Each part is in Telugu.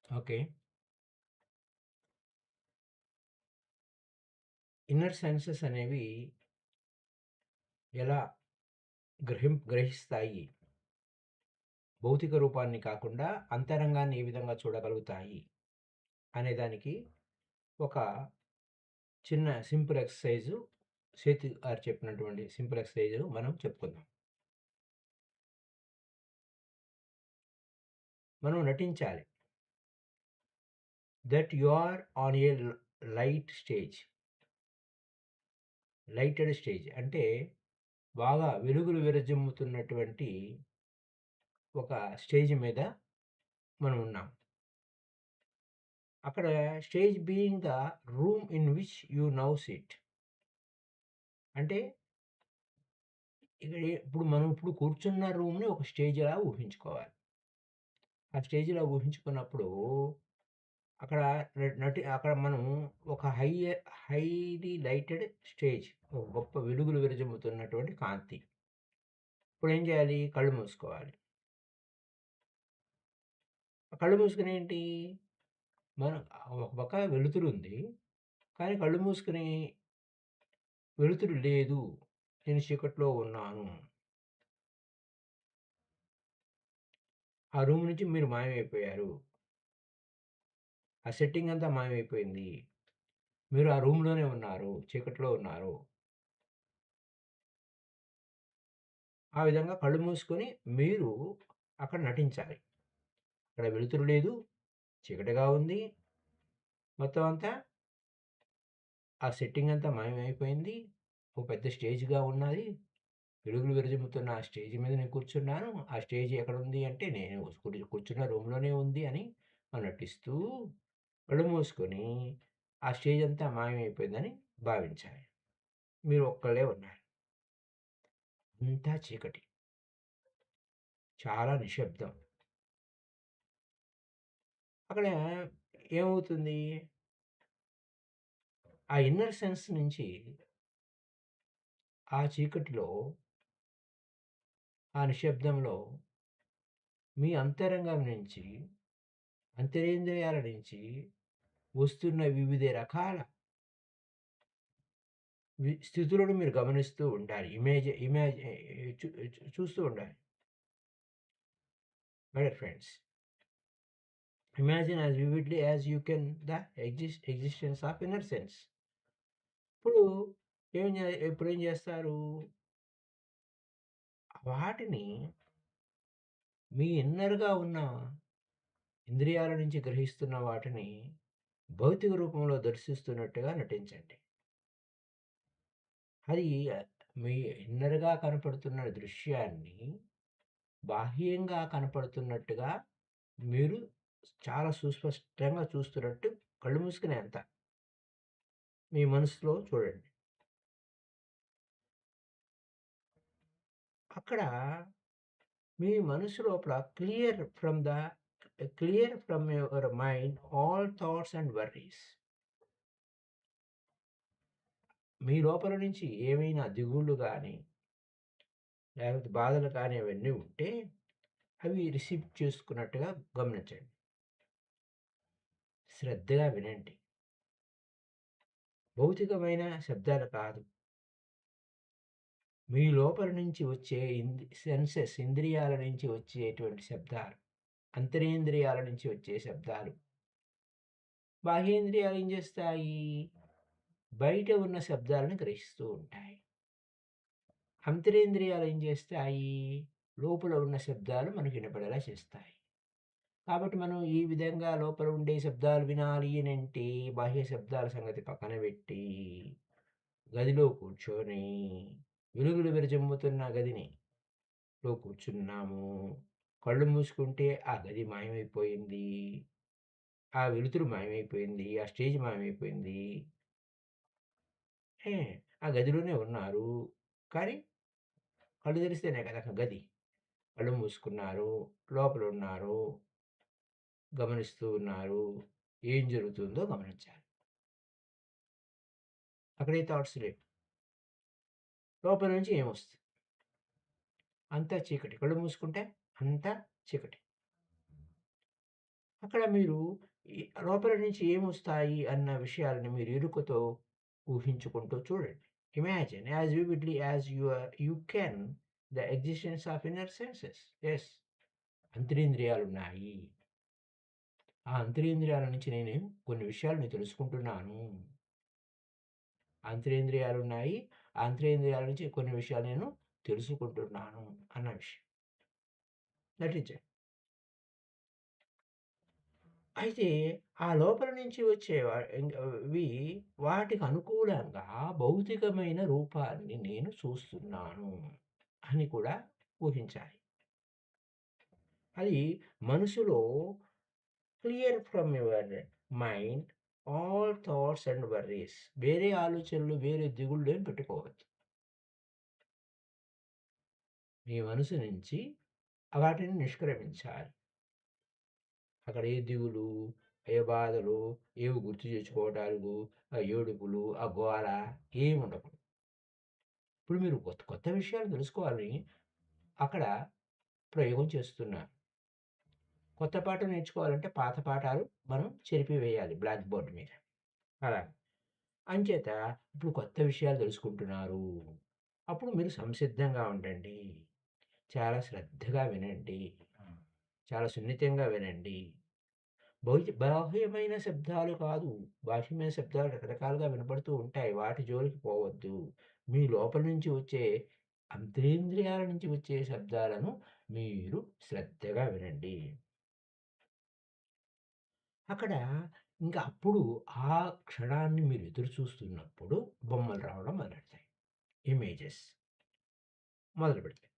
ఓకే. ఇన్నర్ సెన్సెస్ అనేవి ఎలా గ్రహిస్తాయి? భౌతిక రూపాన్ని కాకుండా అంతరంగాన్ని ఏ విధంగా చూడగలుగుతాయి? అనే దానికి ఒక చిన్న సింపుల్ ఎక్సర్సైజు సేతు గారు చెప్పినటువంటి సింపుల్ ఎక్సర్సైజు మనం చెప్పుకుందాం. మనం నటించాలి. That you are on a light stage. Lighted stage అంటే బాగా వెలుగులు విరజిమ్ముతున్నటువంటి ఒక స్టేజ్ మీద మనం ఉన్నాం. అక్కడ stage being the room in which you now SIT. అంటే ఇక్కడ ఇప్పుడు కూర్చున్న రూమ్‌ని ఒక స్టేజ్‌లా ఊహించుకోవాలి. ఆ స్టేజ్‌లా ఊహించుకున్నప్పుడు అక్కడ అక్కడ మనం ఒక హైలీ లైటెడ్ స్టేజ్, ఒక గొప్ప వెలుగులు విరజిమ్ముతున్నటువంటి కాంతి. ఇప్పుడేం చేయాలి? కళ్ళు మూసుకోవాలి. ఆ కళ్ళు మూసుకొని ఏంటి? మనం ఒక పక్క వెలుతురుంది. కానీ కళ్ళు మూసుకొని వెలుతురు లేదు. నేను చీకట్లో ఉన్నాను. ఆ రూమ్ నుంచి మీరు మాయమైపోయారు. ఆ సెట్టింగ్ అంతా మాయమైపోయింది. మీరు ఆ రూమ్‌లోనే ఉన్నారు. చీకట్లో ఉన్నారు. ఆ విధంగా కళ్ళు మూసుకొని మీరు అక్కడ నటించాలి. అక్కడ వెలుతురు లేదు. చీకటిగా ఉంది. మొత్తం అంతా ఆ సెట్టింగ్ అంతా మాయమైపోయింది. ఒక పెద్ద స్టేజ్‌గా ఉన్నది. వెలుగులు విరజిమ్ముతున్న ఆ స్టేజ్ మీద నేను కూర్చున్నాను. ఆ స్టేజ్ ఎక్కడుంది అంటే నేను కూర్చున్న రూమ్‌లోనే ఉంది అని మనం నటిస్తూ కళ్ళు మూసుకొని ఆ స్టేజ్ అంతా మాయమైపోయిందని భావించాలి. మీరు ఒక్కళ్ళే ఉన్నారు. అంతా చీకటి. చాలా నిశ్శబ్దం. అక్కడ ఏమవుతుంది? ఆ ఇన్నర్ సెన్స్ నుంచి ఆ చీకటిలో, ఆ నిశ్శబ్దంలో మీ అంతరంగం నుంచి, అంతరేంద్రియాల నుంచి వస్తున్న వివిధ రకాల స్థితులను మీరు గమనిస్తూ ఉండాలి. ఇమేజ్ ఇమేజ్ చూస్తూ ఉండాలి. My dear friends, imagine as vividly as you can the existence of inner sense. ఇప్పుడు ఇప్పుడేం చేస్తారు? వాటిని మీ ఇన్నర్‌గా ఉన్న ఇంద్రియాల నుంచి గ్రహిస్తున్న వాటిని భౌతిక రూపంలో దర్శిస్తున్నట్టుగా నటించండి. అది మీ ఇన్నర్‌గా కనపడుతున్న దృశ్యాన్ని బాహ్యంగా కనపడుతున్నట్టుగా మీరు చాలా సుస్పష్టంగా చూస్తున్నట్టు కళ్ళు మూసుకునే అంత మీ మనసులో చూడండి. అక్కడ మీ మనసు లోపల clear from your mind all thoughts and worries. మీ లోపల నుంచి ఏమైనా దిగుళ్ళు గాని, లేకపోతే బాధలు కానీ అవన్నీ ఉంటే అవి రిసీవ్ చేసుకున్నట్టుగా గమనించండి. శ్రద్ధగా వినండి. భౌతికమైన శబ్దాలు కాదు. మీ లోపల నుంచి వచ్చే ఇంద్రియాల నుంచి వచ్చేటువంటి శబ్దాలు. అంతరేంద్రియాల నుంచి వచ్చే శబ్దాలు. బాహ్యేంద్రియాలు ఏం చేస్తాయి? బయట ఉన్న శబ్దాలను గ్రహిస్తూ ఉంటాయి. అంతరేంద్రియాలు ఏం చేస్తాయి? లోపల ఉన్న శబ్దాలు మనకు వినపడేలా చేస్తాయి. కాబట్టి మనం ఈ విధంగా లోపల ఉండే శబ్దాలు వినాలి అనంటే బాహ్య శబ్దాల సంగతి పక్కన పెట్టి గదిలో కూర్చొని వెలుగులు విరజిమ్ముతున్న లో కూర్చున్నాము. కళ్ళు మూసుకుంటే ఆ గది మాయమైపోయింది. ఆ వెలుతురు మాయమైపోయింది. ఆ స్టేజ్ మాయమైపోయింది. ఏ ఆ గదిలోనే ఉన్నారు. కానీ కళ్ళు తెరిస్తేనే కదా గది. కళ్ళు మూసుకున్నారు. లోపలున్నారు. గమనిస్తూ ఉన్నారు. ఏం జరుగుతుందో గమనించాలి. అక్కడ ఏ థాట్స్ లేవు. లోపల నుంచి ఏమొస్తుంది? అంతా చీకటి. కళ్ళు మూసుకుంటే అంతా చీకటి. అక్కడ మీరు ఈ లోపల నుంచి ఏమొస్తాయి అన్న విషయాలను మీరు ఎరుకతో ఊహించుకుంటూ చూడండి. Imagine as vividly as you can the existence of inner senses. Yes. అంతరింద్రియాలున్నాయి. ఆ అంతరింద్రియాల నుంచి నేను కొన్ని విషయాలను తెలుసుకుంటున్నాను. అంతరింద్రియాలున్నాయి. ఆ అంతరింద్రియాల నుంచి కొన్ని విషయాలు నేను తెలుసుకుంటున్నాను అన్న విషయం. నటించండి. అయితే ఆ లోపల నుంచి వచ్చే వి వాటికి అనుకూలంగా భౌతికమైన రూపాన్ని నేను చూస్తున్నాను అని కూడా ఊహించాలి. అది మనసులో clear from your mind all thoughts and worries. వేరే ఆలోచనలు, వేరే దిగుళ్ళు ఏం పెట్టుకోవద్దు. మీ మనసు నుంచి వాటిని నిష్క్రమించాలి. అక్కడ ఏ దిగులు, ఏ బాధలు, ఏవి గుర్తు తెచ్చుకోవటాలు, ఆ ఏడుపులు, ఆ గోల ఏముండకూడదు. ఇప్పుడు మీరు కొత్త కొత్త విషయాలు తెలుసుకోవాలని అక్కడ ప్రయోగం చేస్తున్నారు. కొత్త పాఠం నేర్చుకోవాలంటే పాత పాఠాలు మనం చెరిపివేయాలి బ్లాక్ బోర్డ్ మీద. అలా. అంచేత ఇప్పుడు కొత్త విషయాలు తెలుసుకుంటున్నారు. అప్పుడు మీరు సంసిద్ధంగా ఉండండి. చాలా శ్రద్ధగా వినండి. చాలా సున్నితంగా వినండి. బాహ్యమైన శబ్దాలు కాదు. బాహ్యమైన శబ్దాలు రకరకాలుగా వినపడుతూ ఉంటాయి. వాటి జోలికి పోవద్దు. మీ లోపల నుంచి వచ్చే అంతరేంద్రియాల నుంచి వచ్చే శబ్దాలను మీరు శ్రద్ధగా వినండి. అక్కడ ఇంకా అప్పుడు ఆ క్షణాన్ని మీరు ఎదురు చూస్తున్నప్పుడు బొమ్మలు రావడం మొదలెడతాయి. ఇమేజెస్ మొదలుపెడతాయి.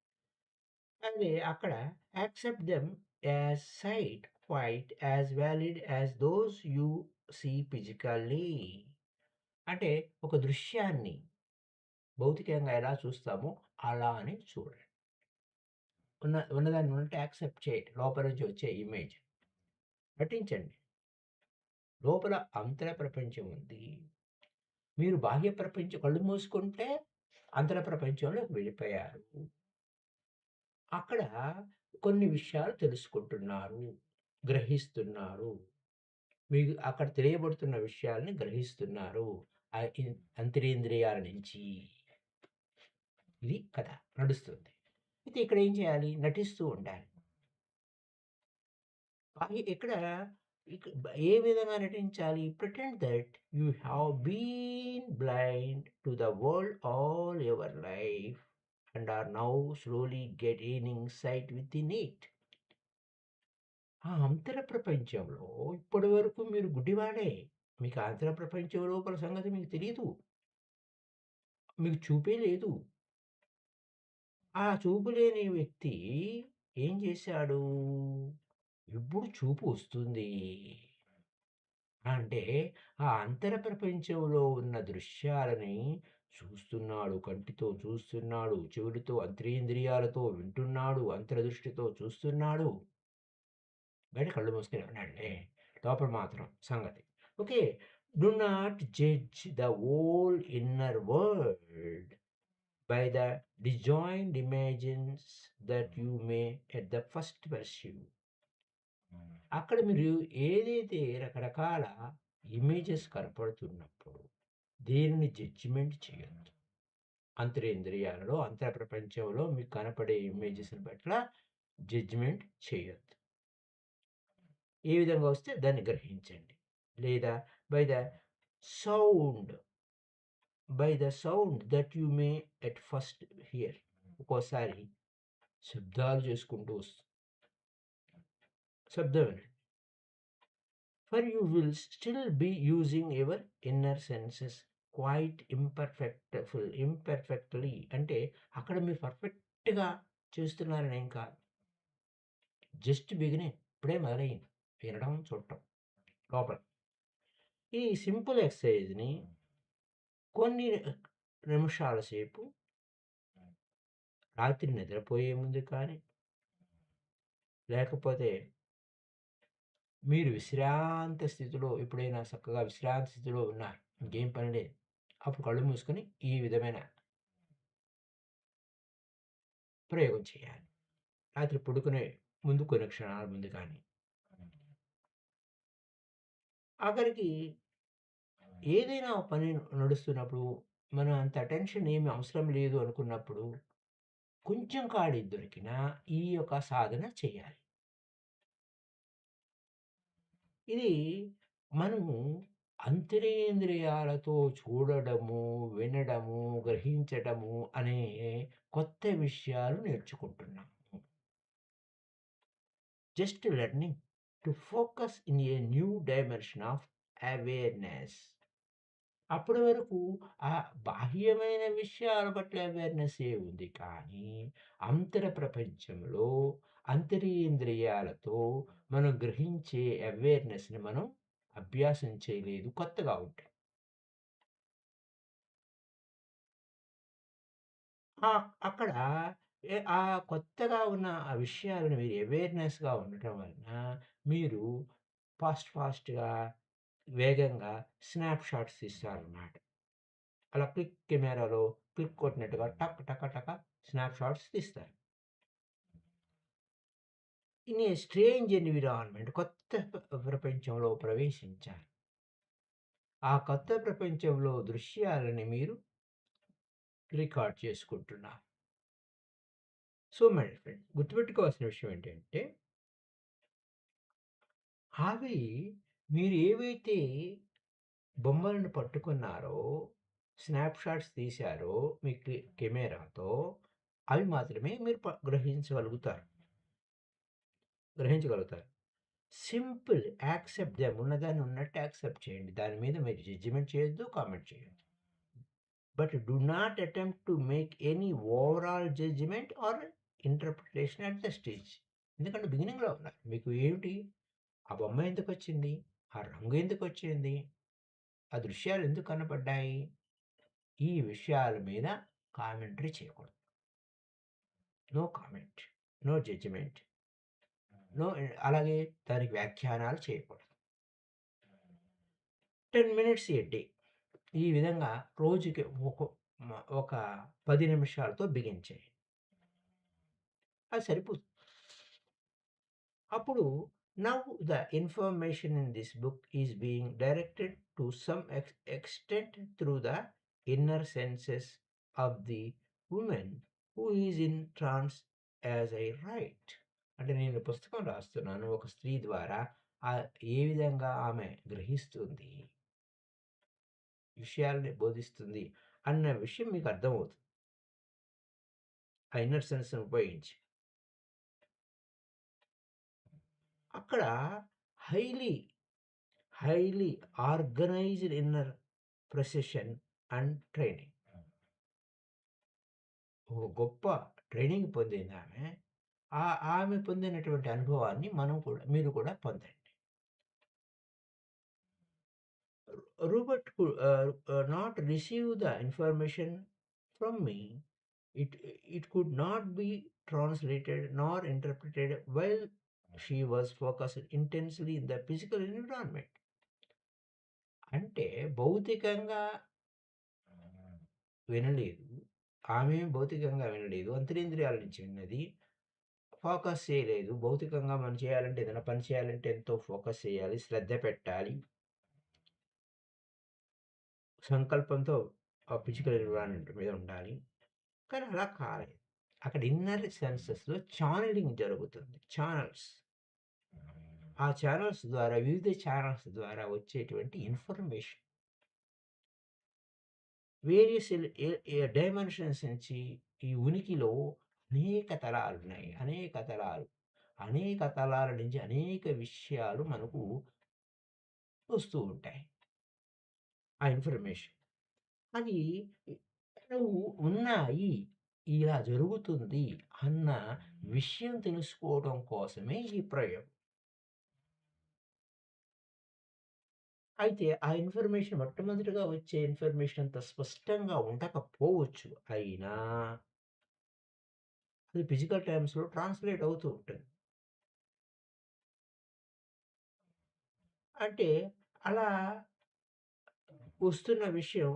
అదే అక్కడ accept them as sight quite as valid as those you see physically. అంటే ఒక దృశ్యాన్ని భౌతికంగా ఎలా చూస్తామో అలా అని చూడండి. ఉన్నదాన్ని ఉన్నట్టు యాక్సెప్ట్ చేయండి. లోపల నుంచి వచ్చే ఇమేజ్ నటించండి. లోపల అంతర ప్రపంచం ఉంది. మీరు బాహ్య ప్రపంచం కళ్ళు మూసుకుంటే అంతర ప్రపంచంలోకి వెళ్ళిపోయారు. అక్కడ కొన్ని విషయాలు తెలుసుకుంటున్నారు, గ్రహిస్తున్నారు. మీకు అక్కడ తెలియబడుతున్న విషయాల్ని గ్రహిస్తున్నారు. అంతరేంద్రియాల నుంచి. ఇది కథ నడుస్తుంది. అయితే ఇక్కడ ఏం చేయాలి? నటిస్తూ ఉండాలి. ఇక్కడ ఏ విధంగా నటించాలి? Pretend that you have been blind to the world all your life and are now slowly gaining sight within it. ఆ అంతర ప్రపంచంలో ఇప్పటి వరకు మీరు గుడ్డివాడే. మీకు అంతర ప్రపంచం లోపల సంగతి మీకు తెలీదు. మీకు చూపే లేదు. ఆ చూపు లేని వ్యక్తి ఏం చేశాడు? ఇప్పుడు చూపు వస్తుంది. అంటే ఆ అంతర ప్రపంచంలో ఉన్న దృశ్యాలని చూస్తున్నాడు. కంటితో చూస్తున్నాడు. చెవులతో అంతరేంద్రియాలతో వింటున్నాడు. అంతర్దృష్టితో చూస్తున్నాడు. బయట కళ్ళు మూసుకొని ఉన్నాడులే. లోపల మాత్రం సంగతి. Okay. Do not judge the whole inner world by the disjoined images that you may at the first perceive. అక్కడ మీరు ఏదైతే రకరకాల ఇమేజెస్ కనపడుతున్నప్పుడు దేనిని జడ్జిమెంట్ చేయొద్దు. అంతరేంద్రియాలలో, అంతర ప్రపంచంలో మీకు కనపడే ఇమేజెస్‌ని పట్ల జడ్జిమెంట్ చేయొద్దు. ఏ విధంగా వస్తే దాన్ని గ్రహించండి. లేదా by the sound, by the sound that you may at first here. ఒక్కోసారి శబ్దాలు చేసుకుంటూ శబ్దం వినండి. For you will still be using your inner senses quite imperfectly. అంటే అక్కడ మీరు పర్ఫెక్ట్‌గా చేస్తున్నారని ఏం కాదు. Just beginning. ఇప్పుడే మొదలయ్యింది. వినడం, చూడటం లోపల. ఈ సింపుల్ ఎక్సర్సైజ్‌ని కొన్ని నిమిషాల సేపు రాత్రి నిద్రపోయే ముందు కానీ, లేకపోతే మీరు విశ్రాంత స్థితిలో ఎప్పుడైనా చక్కగా విశ్రాంతి స్థితిలో ఉన్నారు. ఇంకేం పని లేదు. అప్పుడు కళ్ళు మూసుకొని ఈ విధమైన ప్రయోగం చేయాలి. రాత్రి పడుకునే ముందు కొన్ని క్షణాల ముందు కానీ. ఆఖరికి ఏదైనా ఒక పని నడుస్తున్నప్పుడు మనం అంత అటెన్షన్ ఏమి అవసరం లేదు అనుకున్నప్పుడు కొంచెం ఖాళీ దొరికినా ఈ యొక్క సాధన చేయాలి. ఇది మనము అంతరేంద్రియాలతో చూడడము, వినడము, గ్రహించడము అనే కొత్త విషయాలు నేర్చుకుంటున్నాము. Just learning to focus in a new dimension of awareness. అప్పటి వరకు ఆ బాహ్యమైన విషయాల పట్ల అవేర్‌నెస్సే ఉంది కానీ, అంతర ప్రపంచంలో అంతరింద్రియాలతో మనం గ్రహించే అవేర్‌నెస్‌ని మనం అభ్యాసం చేయలేదు. కొత్తగా ఉంటాయి. అక్కడ ఆ కొత్తగా ఉన్న ఆ విషయాలను మీరు అవేర్‌నెస్‌గా ఉండటం వలన మీరు ఫాస్ట్‌గా వేగంగా స్నాప్ షాట్స్ తీస్తారన్నమాట. అలా కెమెరాలో క్లిక్ కొట్టినట్టుగా టక్ టక టక స్నాప్ షాట్స్ తీస్తారు. ఇన్ ఏ స్ట్రేంజ్ ఎన్విరాన్మెంట్ కొత్త ప్రపంచంలో ప్రవేశించారు. ఆ కొత్త ప్రపంచంలో దృశ్యాలని మీరు రికార్డ్ చేసుకుంటున్నారు. సో మై ఫ్రెండ్ గుర్తుపెట్టుకోవాల్సిన విషయం ఏంటంటే, అవి మీరు ఏవైతే బొమ్మలను పట్టుకున్నారో, స్నాప్ షాట్స్ తీశారో మీ కెమెరాతో, అవి మాత్రమే మీరు గ్రహించగలుగుతారు. సింపుల్ యాక్సెప్ట్ దెమ్ ఉన్నదాన్ని ఉన్నట్టు యాక్సెప్ట్ చేయండి. దాని మీద మీరు జడ్జిమెంట్ చేయొద్దు, కామెంట్ చేయొద్దు. But do not attempt to make any overall judgement or interpretation at the stage. ఎందుకంటే బిగినింగ్‌లో ఉన్నారు. మీకు ఏమిటి? ఆ బొమ్మ ఎందుకొచ్చింది? ఆ రంగు ఎందుకొచ్చింది? ఆ దృశ్యాలు ఎందుకు కనపడ్డాయి? ఈ విషయాల మీద కామెంటరీ చేయకూడదు. No comment. No judgement. No అలాగే దానికి వ్యాఖ్యానాలు చేయకూడదు. 10 మినిట్స్ ఎ డే. ఈ విధంగా రోజుకి ఒక 10 నిమిషాలతో బిగించేయండి. అది సరిపోతుంది. అప్పుడు now the information in this book is being directed to some extent through the inner senses of the women who is in trance as I write. అంటే నేను పుస్తకం రాస్తున్నాను. ఒక స్త్రీ ద్వారా ఏ విధంగా ఆమె గ్రహిస్తుంది, విషయాల్ని బోధిస్తుంది అన్న విషయం మీకు అర్థమవుతుంది. ఆ ఇన్నర్ సెన్స్‌ని ఉపయోగించి. అక్కడ highly, highly organised inner precision and training. ఒక గొప్ప ట్రైనింగ్ పొందిందామె. ఆమె పొందినటువంటి అనుభవాన్ని మీరు కూడా పొందండి. Robert could not receive the information from me. It could not be translated nor interpreted while she was focused intensely in the physical environment. అంటే భౌతికంగా వినలేదు. ఆమె భౌతికంగా వినలేదు. అంతరింద్రియాల నుంచి విన్నది. ఫోకస్ చేయలేదు. భౌతికంగా మనం చేయాలంటే ఏదైనా పని చేయాలంటే ఎంతో ఫోకస్ చేయాలి. శ్రద్ధ పెట్టాలి. సంకల్పంతో ఆ ఫిజికల్ ఎన్విరాన్మెంట్ మీద ఉండాలి. కానీ అలా కాలేదు. అక్కడ ఇన్నర్ సెన్సెస్‌లో ఛానెలింగ్ జరుగుతుంది. ఛానెల్స్. ఆ ఛానెల్స్ ద్వారా వివిధ ఛానెల్స్ ద్వారా వచ్చేటువంటి ఇన్ఫర్మేషన్ వేరియస్ డైమెన్షన్స్ నుంచి ఈ ఉనికిలో అనేక తలాలున్నాయి. అనేక తలాల నుంచి అనేక విషయాలు మనకు వస్తూ ఉంటాయి. ఆ ఇన్ఫర్మేషన్. అది నువ్వు ఉన్నాయి. ఇలా జరుగుతుంది అన్న విషయం తెలుసుకోవడం కోసమే ఈ ప్రయోగం. అయితే ఆ ఇన్ఫర్మేషన్ మొట్టమొదటిగా వచ్చే ఇన్ఫర్మేషన్ అంత స్పష్టంగా ఉండకపోవచ్చు. అయినా అది ఫిజికల్ టర్మ్స్‌లో ట్రాన్స్‌లేట్ అవుతూ ఉంటుంది. అంటే అలా వస్తున్న విషయం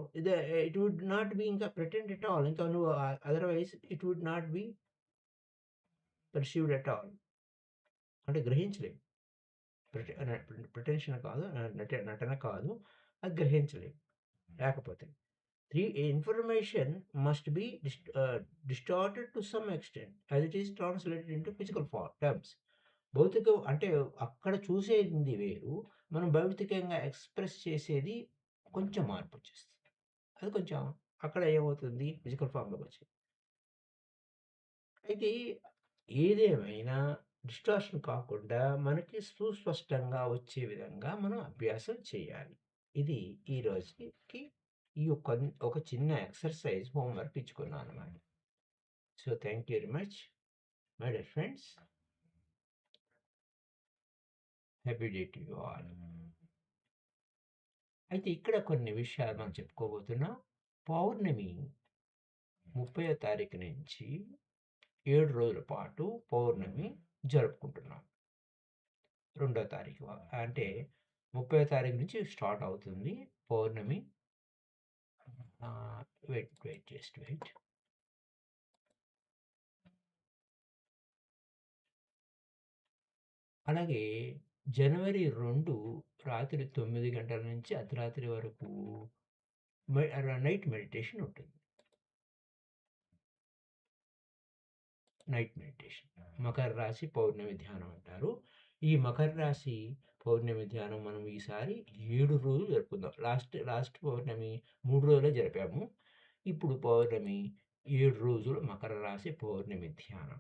ఇట్ వుడ్ నాట్ బి ఇంకా ప్రిటెండ్ ఎట్ ఆల్. ఇంకా నువ్వు otherwise it would not be perceived at all. అంటే గ్రహించలేము. ప్రిటెన్షన్ కాదు, నటన కాదు, అది గ్రహించలేము. లేకపోతే information must be distorted to some extent as it is translated into physical terms. భౌతిక అంటే అక్కడ చూసేది వేరు, మనం భౌతికంగా ఎక్స్ప్రెస్ చేసేది కొంచెం మార్పు వచ్చేస్తుంది. అది కొంచెం అక్కడ ఏమవుతుంది, ఫిజికల్ ఫామ్‌లోకి వచ్చి. అయితే ఏదేమైనా డిస్టార్షన్ కాకుండా మనకి సుస్పష్టంగా వచ్చే విధంగా మనం అభ్యాసం చేయాలి. ఇది ఈ రోజుకి ఈ ఒక చిన్న ఎక్సర్సైజ్ హోంవర్క్ ఇచ్చుకున్నానన్నమాట. So, thank you very much my dear friends. Happy day to you all. అయితే ఇక్కడ కొన్ని విషయాలు మనం చెప్పుకోబోతున్నాం. పౌర్ణమి 30వ తారీఖు నుంచి 7 రోజుల పాటు పౌర్ణమి జరుపుకుంటున్నాం. రెండో తారీఖు అంటే 30వ తారీఖు నుంచి స్టార్ట్ అవుతుంది పౌర్ణమి. Just wait. అలాగే జనవరి 2 రాత్రి 9 గంటల నుంచి అర్ధరాత్రి వరకు నైట్ మెడిటేషన్ ఉంటుంది. Night meditation. మకర రాశి పౌర్ణమి ధ్యానం అంటారు. ఈ మకర రాశి పౌర్ణమి ధ్యానం మనం ఈసారి 7 రోజులు జరుపుకుందాం. లాస్ట్ పౌర్ణమి 3 రోజులే జరిపాము. ఇప్పుడు పౌర్ణమి 7 రోజులు మకర రాశి పౌర్ణమి ధ్యానం.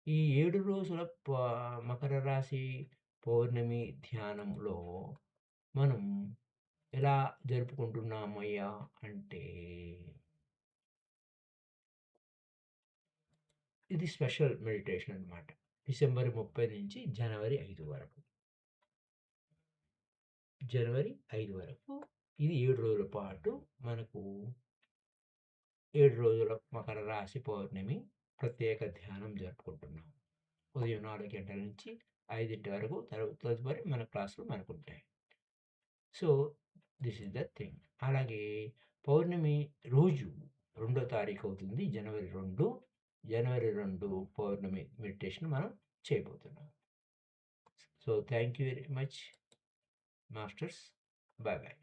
ఈ 7 రోజుల మకర రాశి పౌర్ణమి ధ్యానంలో మనం ఎలా జరుపుకుంటున్నామయ్యా అంటే, ఇది స్పెషల్ మెడిటేషన్ అన్నమాట. డిసెంబర్ 30 నుంచి జనవరి 5 వరకు. జనవరి 5 వరకు ఇది 7 రోజుల పాటు మనకు 7 రోజుల మకర రాశి పౌర్ణమి ప్రత్యేక ధ్యానం జరుపుకుంటున్నాం. ఉదయం 4 గంటల నుంచి 5 వరకు తదుపరి మన క్లాసులు మనకుంటాయి. So, this is the thing. అలాగే పౌర్ణమి రోజు 2వ తారీఖు అవుతుంది. జనవరి 2. జనవరి 2 పౌర్ణమి మెడిటేషన్ మనం చేయబోతున్నాం. So, thank you very much masters. Bye bye.